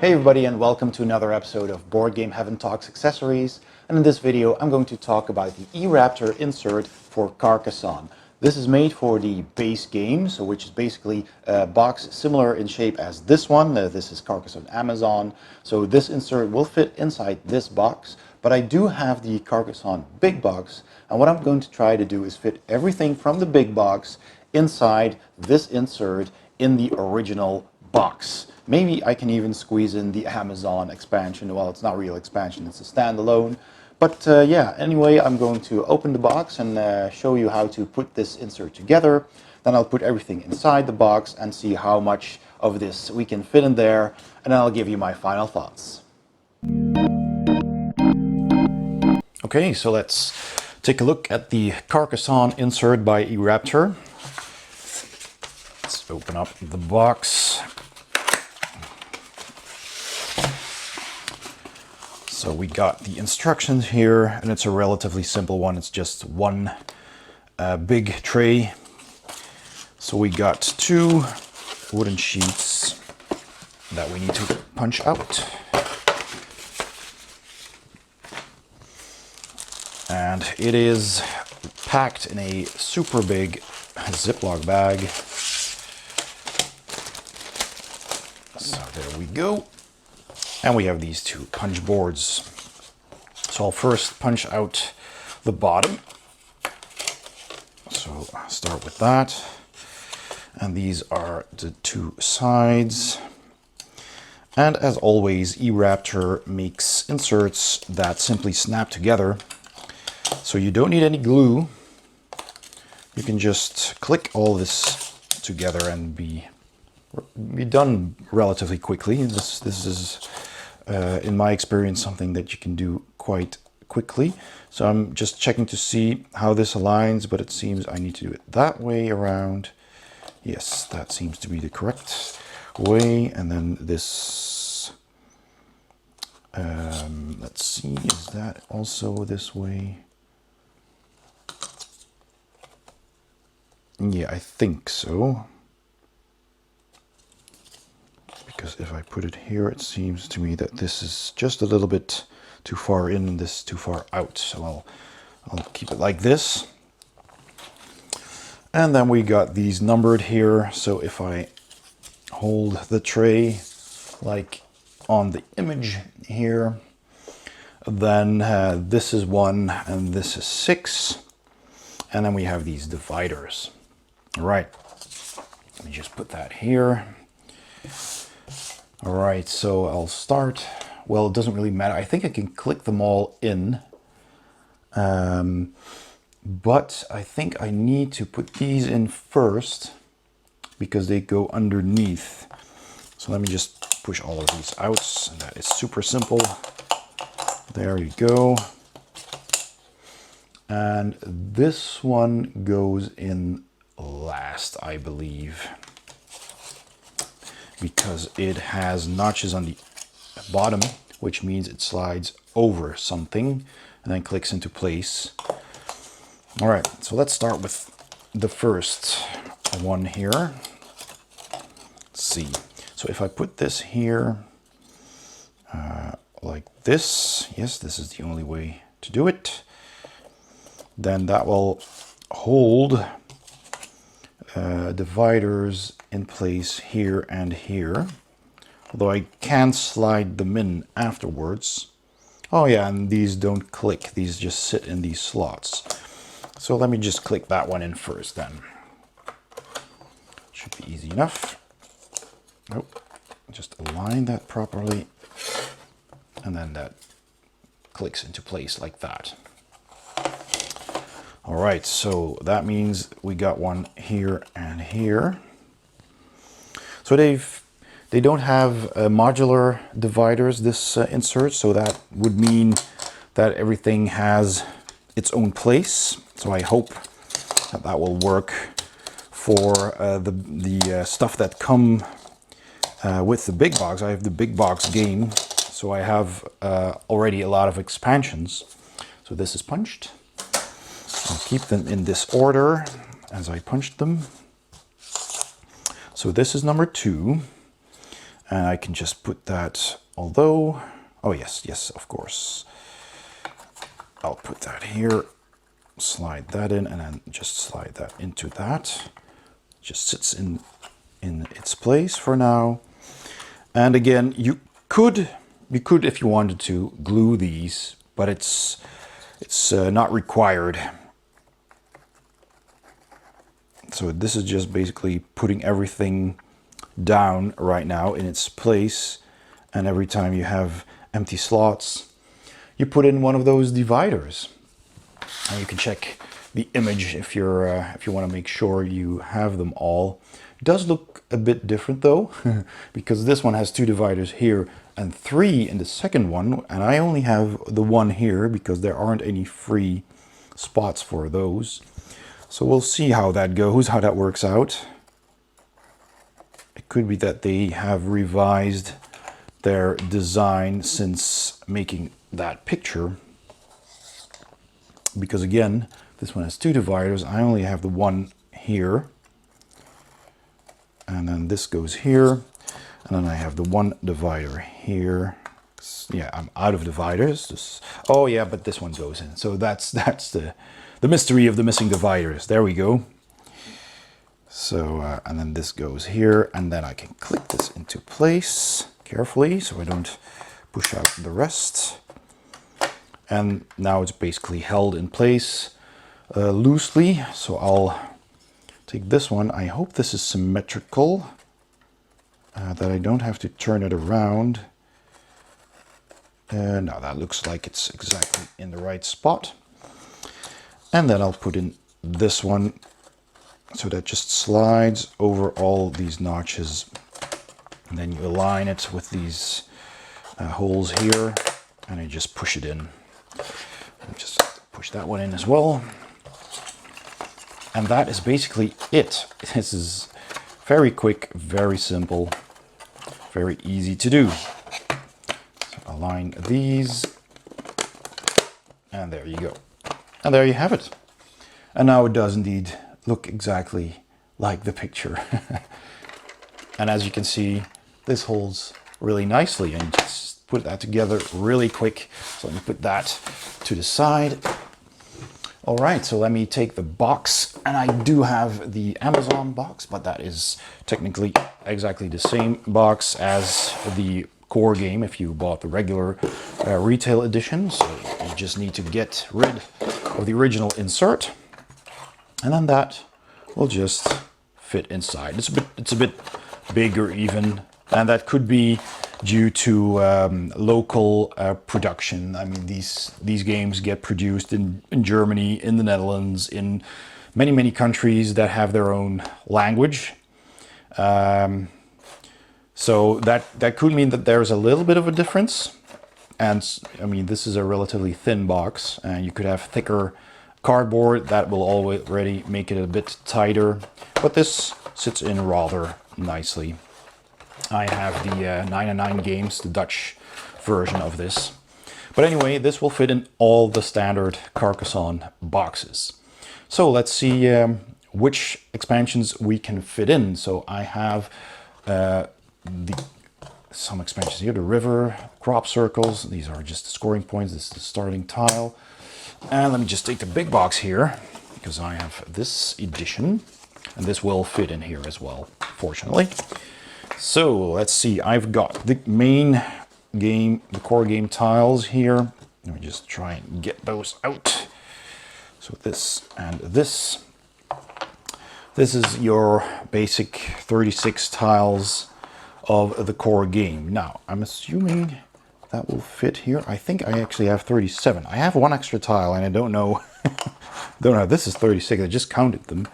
Hey everybody, and welcome to another episode of Board Game Heaven Talks Accessories. And in this video I'm going to talk about the e-Raptor insert for Carcassonne. This is made for the base game, so which is basically a box similar in shape as this one. This is Carcassonne Amazon. So this insert will fit inside this box, but I do have the Carcassonne big box, and what I'm going to try to do is fit everything from the big box inside this insert in the original box. Maybe I can even squeeze in the Amazon expansion. Well, it's not real expansion, it's a standalone. But yeah, anyway, I'm going to open the box and show you how to put this insert together. Then I'll put everything inside the box and see how much of this we can fit in there. And then I'll give you my final thoughts. Okay, so let's take a look at the Carcassonne insert by e-Raptor. Let's open up the box. So we got the instructions here, and it's a relatively simple one. It's just one big tray. So we got two wooden sheets that we need to punch out. And it is packed in a super big Ziploc bag. So there we go. And we have these two punch boards. So I'll first punch out the bottom. So I'll start with that. And these are the two sides. And as always, e-Raptor makes inserts that simply snap together. So you don't need any glue. You can just click all this together and be done relatively quickly. This is in my experience something that you can do quite quickly. So I'm just checking to see how this aligns, but it seems I need to do it that way around. Yes, that seems to be the correct way. And then this, let's see, is that also this way? Yeah, I think so. Because if I put it here, it seems to me that this is just a little bit too far in and this too far out. So I'll keep it like this. And then we got these numbered here. So if I hold the tray like on the image here, then this is 1 and this is 6. And then we have these dividers. All right, let me just put that here. All right, so I'll start. Well, it doesn't really matter. I think I can click them all in. But I think I need to put these in first because they go underneath. So let me just push all of these out. And that is super simple. There you go. And this one goes in last, I believe, because it has notches on the bottom, which means it slides over something and then clicks into place. All right, so let's start with the first one here. Let's see. So if I put this here like this, yes, this is the only way to do it, then that will hold dividers in place here and here, although I can slide them in afterwards. Oh yeah, and these don't click, these just sit in these slots. So let me just click that one in first then. Should be easy enough. Oh, just align that properly, and then that clicks into place like that. All right, so that means we got one here and here. So they don't have modular dividers, this insert, so that would mean that everything has its own place. So I hope that that will work for the stuff that come with the big box. I have the big box game, so I have already a lot of expansions. So this is punched. I'll keep them in this order as I punched them. So this is number 2. And I can just put that, although, oh yes, of course. I'll put that here, slide that in, and then just slide that into that. Just sits in its place for now. And again, you could, if you wanted to, glue these, but it's not required. So this is just basically putting everything down right now in its place, and every time you have empty slots, you put in one of those dividers. And you can check the image if you want to make sure you have them all. It does look a bit different though, because this one has 2 dividers here and 3 in the second one, and I only have the one here because there aren't any free spots for those. So we'll see how that goes, how that works out. It could be that they have revised their design since making that picture. Because again, this one has 2 dividers. I only have the one here. And then this goes here. And then I have the one divider here. Yeah, I'm out of dividers. Oh yeah, but this one goes in. So that's the mystery of the missing dividers. There we go. So, and then this goes here, and then I can click this into place carefully so I don't push out the rest. And now it's basically held in place loosely. So I'll take this one. I hope this is symmetrical, that I don't have to turn it around. Now that looks like it's exactly in the right spot. And then I'll put in this one, so that just slides over all these notches. And then you align it with these holes here, and I just push it in. And just push that one in as well. And that is basically it. This is very quick, very simple, very easy to do. So align these, and there you go. And there you have it. And now it does indeed look exactly like the picture. And as you can see, this holds really nicely, and just put that together really quick. So let me put that to the side. All right, so let me take the box, and I do have the Amazon box, but that is technically exactly the same box as the core game if you bought the regular retail edition. So you just need to get rid of the original insert, and then that will just fit inside. It's a bit bigger even, and that could be due to local production. I mean, these games get produced in Germany, in the Netherlands, in many countries that have their own language. So that could mean that there's a little bit of a difference. And I mean, this is a relatively thin box, and you could have thicker cardboard that will already make it a bit tighter, but this sits in rather nicely. I have the 99 Games, the Dutch version of this. But anyway, this will fit in all the standard Carcassonne boxes. So let's see which expansions we can fit in. So I have some expansions here, the river, crop circles. These are just the scoring points. This is the starting tile. And let me just take the big box here, because I have this edition, and this will fit in here as well, fortunately. So let's see, I've got the main game, the core game tiles here. Let me just try and get those out. So this and this. This is your basic 36 tiles of the core game. Now, I'm assuming that will fit here. I think I actually have 37. I have one extra tile, and I don't know. This is 36. I just counted them.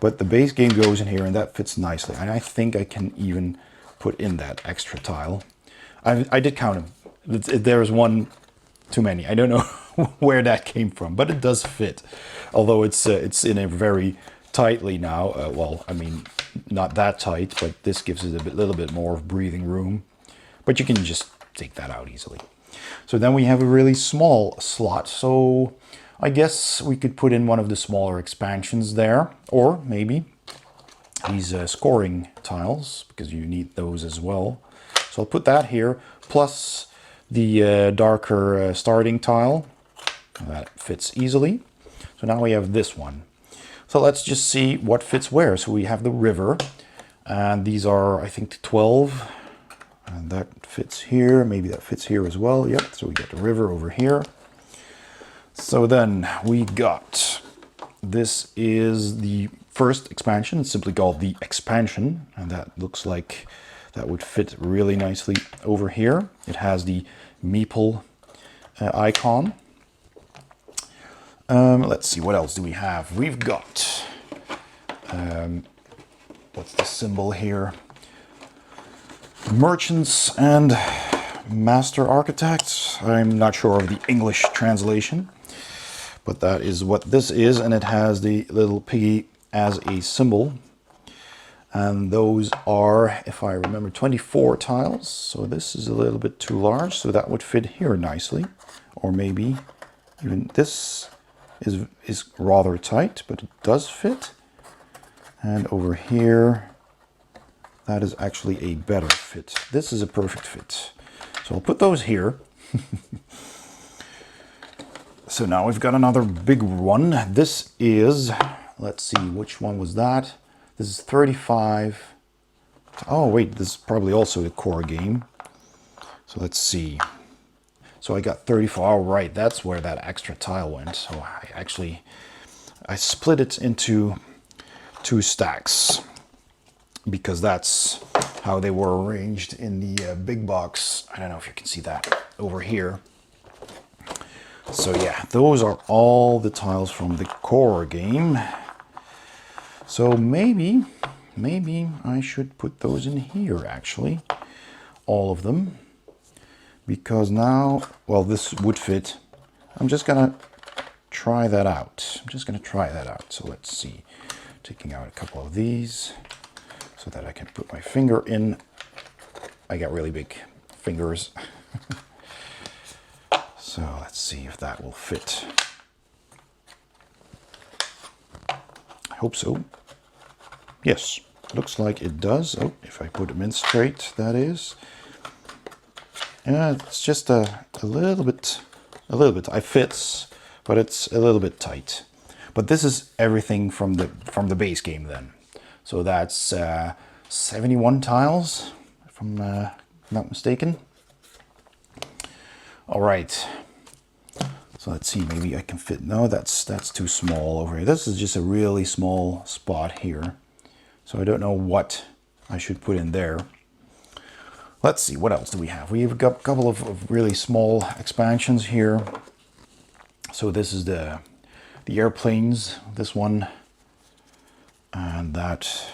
But the base game goes in here, and that fits nicely. And I think I can even put in that extra tile. I did count them. There's one too many. I don't know where that came from, but it does fit. Although it's in a very tightly now. Well, I mean, not that tight, but this gives it a little bit more of breathing room. But you can just take that out easily. So then we have a really small slot. So I guess we could put in one of the smaller expansions there, or maybe these scoring tiles, because you need those as well. So I'll put that here, plus the darker starting tile. That fits easily. So now we have this one. So let's just see what fits where. So we have the river, and these are, I think, 12. And that fits here. Maybe that fits here as well. Yep, so we got the river over here. So then we got, this is the first expansion. It's simply called the expansion, and that looks like that would fit really nicely over here. It has the meeple icon. Let's see, what else do we have? We've got, what's the symbol here? Merchants and master architects. I'm not sure of the English translation, but that is what this is, and it has the little piggy as a symbol. And those are, if I remember, 24 tiles. So this is a little bit too large, so that would fit here nicely. Or maybe even this is rather tight, but it does fit. And over here, that is actually a better fit. This is a perfect fit. So I'll put those here. So now we've got another big one. This is, let's see, which one was that? This is 35. Oh wait, this is probably also the core game. So let's see. So I got 34. All right, that's where that extra tile went. So I split it into 2 stacks because that's how they were arranged in the big box. I don't know if you can see that over here. So yeah, those are all the tiles from the core game. So maybe I should put those in here actually, all of them. Because now, well, this would fit. I'm just gonna try that out. So let's see. Taking out a couple of these so that I can put my finger in. I got really big fingers. So let's see if that will fit. I hope so. Yes, looks like it does. Oh, if I put them in straight, that is. Yeah, it's just a little bit. It fits, but it's a little bit tight. But this is everything from the base game then. So that's 71 tiles, if I'm not mistaken. All right. So let's see, maybe I can fit. No, that's too small over here. This is just a really small spot here. So I don't know what I should put in there. Let's see, what else do we have? We've got a couple of really small expansions here. So this is the airplanes, this one. And that,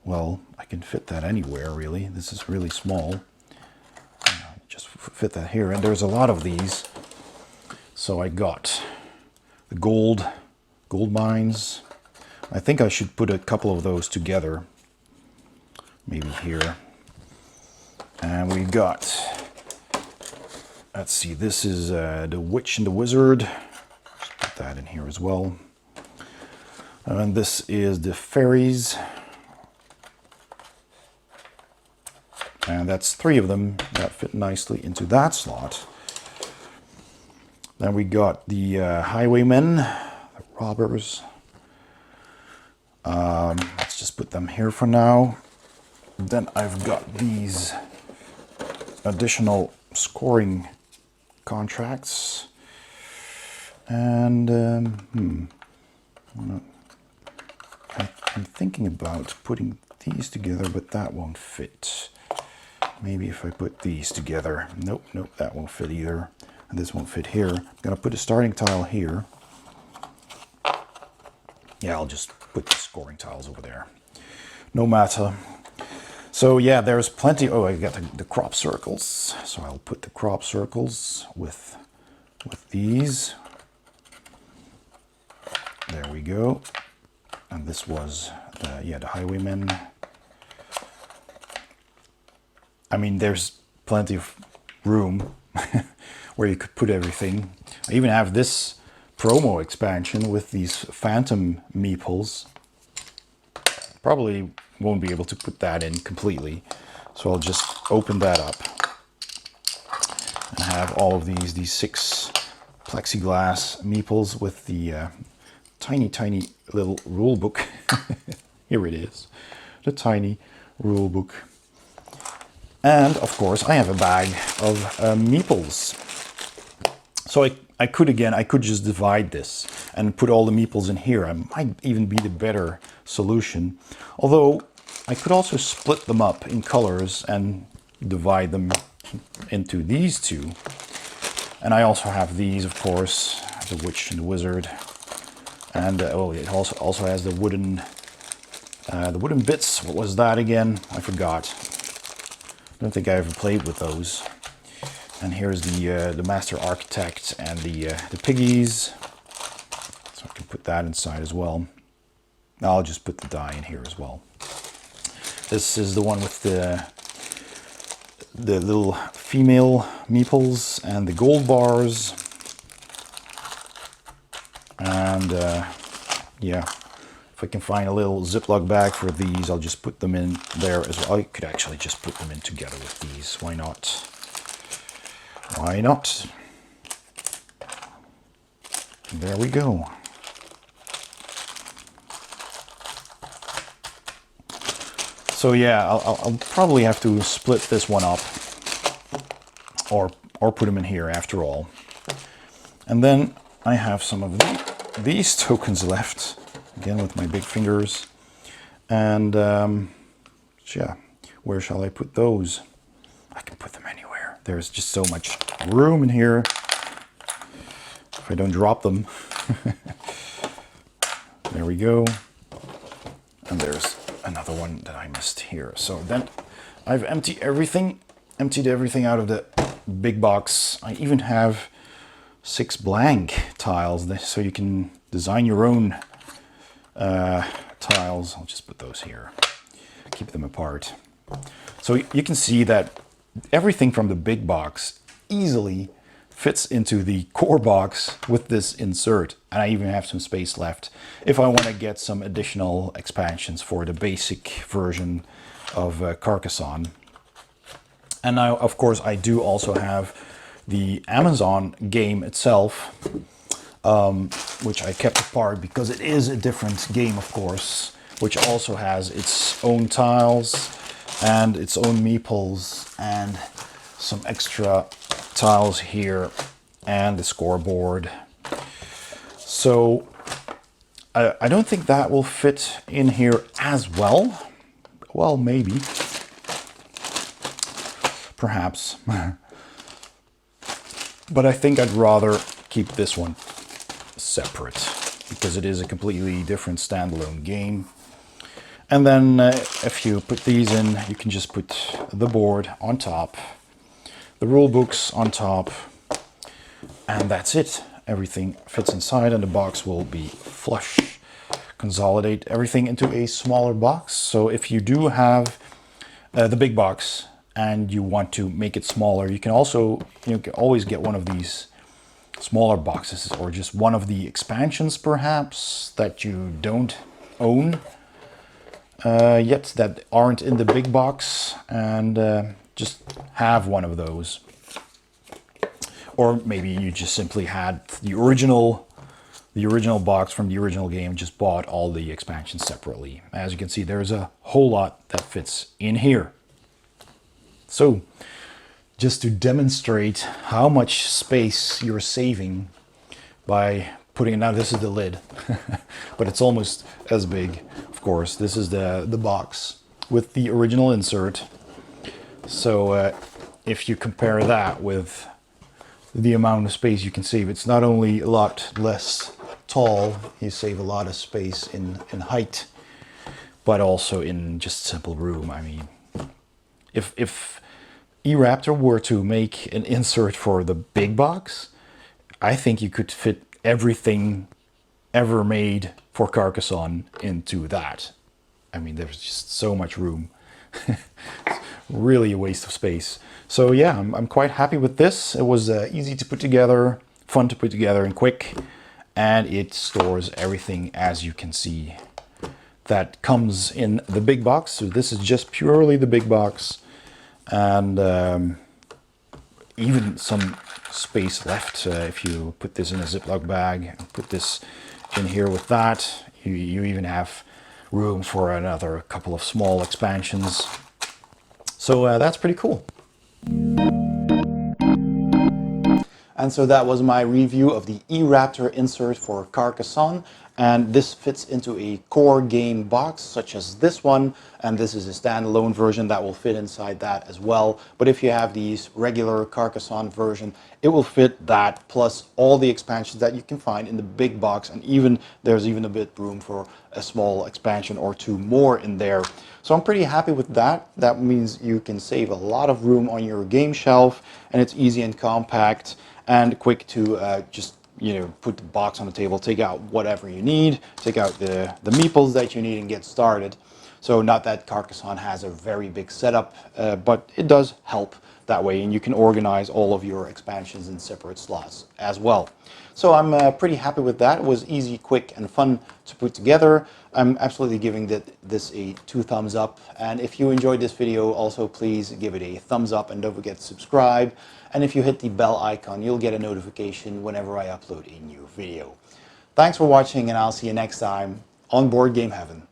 well, I can fit that anywhere really. This is really small. Just fit that here. And there's a lot of these. So I got the gold mines. I think I should put a couple of those together. Maybe here. And we got, let's see, this is the Witch and the Wizard. Let's put that in here as well. And this is the fairies. And that's 3 of them that fit nicely into that slot. Then we got the highwaymen, the robbers. Let's just put them here for now. Then I've got these additional scoring contracts. And I'm thinking about putting these together, but that won't fit. Maybe if I put these together. Nope, that won't fit either. And this won't fit here. I'm gonna put a starting tile here. Yeah, I'll just put the scoring tiles over there. No matter. So yeah, there's plenty. Oh, I got the crop circles. So I'll put the crop circles with these. There we go. And this was the highwaymen. I mean, there's plenty of room where you could put everything. I even have this promo expansion with these phantom meeples. Probably won't be able to put that in completely. So I'll just open that up and have all of these 6 plexiglass meeples with the tiny little rule book. Here it is, the tiny rule book. And of course I have a bag of meeples. So I could just divide this and put all the meeples in here. I might even be the better solution. Although I could also split them up in colors and divide them into these 2. And I also have these, of course, the witch and the wizard. And oh, it also has the wooden bits. What was that again? I forgot. I don't think I ever played with those. And here's the master architect and the piggies. So I can put that inside as well. I'll just put the die in here as well. This is the one with the little female meeples and the gold bars. And yeah, if I can find a little Ziploc bag for these, I'll just put them in there as well. I could actually just put them in together with these. Why not? Why not? There we go. So yeah, I'll probably have to split this one up, or put them in here after all. And then I have some of these tokens left, again with my big fingers. And yeah, where shall I put those? I can put them anywhere. There's just so much room in here. If I don't drop them. There we go. And there's another one that I missed here. So then I've emptied everything out of the big box. I even have 6 blank tiles, so you can design your own tiles. I'll just put those here, keep them apart. So you can see that everything from the big box easily fits into the core box with this insert. And I even have some space left if I want to get some additional expansions for the basic version of Carcassonne. And now, of course, I do also have the Amazon game itself, which I kept apart because it is a different game, of course, which also has its own tiles and its own meeples and some extra tiles here and the scoreboard. So I don't think that will fit in here as well. Well, maybe. Perhaps. But I think I'd rather keep this one separate because it is a completely different standalone game. And then if you put these in, you can just put the board on top, the rule books on top, and that's it. Everything fits inside and the box will be flush. Consolidate everything into a smaller box. So if you do have the big box and you want to make it smaller, you can also, you can always get one of these smaller boxes or just one of the expansions perhaps that you don't own yet, that aren't in the big box, and just have one of those. Or maybe you just simply had the original box from the original game, just bought all the expansions separately. As you can see, there's a whole lot that fits in here. So just to demonstrate how much space you're saving by putting it, now this is the lid, but it's almost as big, of course. This is the box with the original insert. So if you compare that with the amount of space you can save, it's not only a lot less tall, you save a lot of space in height, but also in just simple room. I mean, if e-Raptor were to make an insert for the big box, I think you could fit everything ever made for Carcassonne into that. I mean, there's just so much room. Really a waste of space. So yeah, I'm quite happy with this. It was easy to put together, fun to put together, and quick. And it stores everything, as you can see, that comes in the big box. So this is just purely the big box. and even some space left if you put this in a Ziploc bag and put this in here with that. You even have room for another couple of small expansions. So that's pretty cool. And so that was my review of the e-Raptor insert for Carcassonne, and this fits into a core game box such as this one, and this is a standalone version that will fit inside that as well. But if you have these regular Carcassonne version, it will fit that plus all the expansions that you can find in the big box, and even there's even a bit room for a small expansion or two more in there. So I'm pretty happy with that. That means you can save a lot of room on your game shelf, and it's easy and compact and quick to just put the box on the table, take out whatever you need, take out the meeples that you need and get started. So not that Carcassonne has a very big setup, but it does help that way, and you can organize all of your expansions in separate slots as well. So I'm pretty happy with that. It was easy, quick, and fun to put together. I'm absolutely giving this a 2 thumbs up. And if you enjoyed this video, also please give it a thumbs up and don't forget to subscribe. And if you hit the bell icon, you'll get a notification whenever I upload a new video. Thanks for watching, and I'll see you next time on Board Game Heaven.